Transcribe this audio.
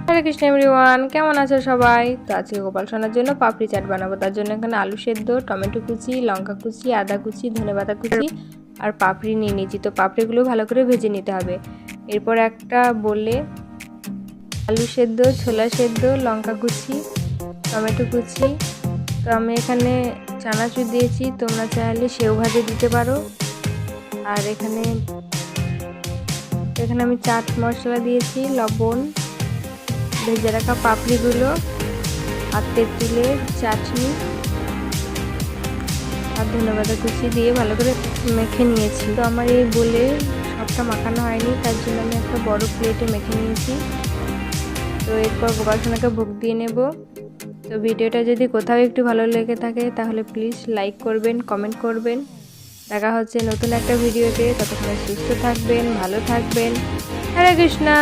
হরে Krishna everyone, কেমন আছো সবাই? তো আজকে গোপাল সোনার জন্য পাপড়ি চাট বানাবো। তার জন্য এখানে আলু সেদ্ধ, টমেটো কুচি, লঙ্কা কুচি, আদা কুচি, ধনেপাতা কুচি আর পাপড়ি নিয়ে নিয়েছি। তো পাপড়িগুলো ভালো করে ভেজে নিতে হবে। এরপর একটা বলে আলু সেদ্ধ, ছোলা সেদ্ধ, লঙ্কা কুচি, টমেটো কুচি, তো আমি এখানে চানাচুর দিয়েছি, তোমরা চাইলে সেও ভাজে দিতে পারো। আর এখানে আমি চাট মশলা দিয়েছি, লবণ, ভেজে রাখা পাপড়িগুলো আর তেঁতুলের চাটনি আর ধনেপাতা কুচি দিয়ে ভালো করে মেখে নিয়েছি। তো আমার এই বলে সবটা মাখানো হয়নি, তার জন্য আমি একটা বড় প্লেটে মেখে নিয়েছি। তো এরপর গোপাল সোনাকে ভোগ দিয়ে নেব। তো ভিডিওটা যদি কোথাও একটু ভালো লেগে থাকে তাহলে প্লিজ লাইক করবেন, কমেন্ট করবেন। দেখা হচ্ছে নতুন একটা ভিডিওতে। ততক্ষণে সুস্থ থাকবেন, ভালো থাকবেন। হরে কৃষ্ণা।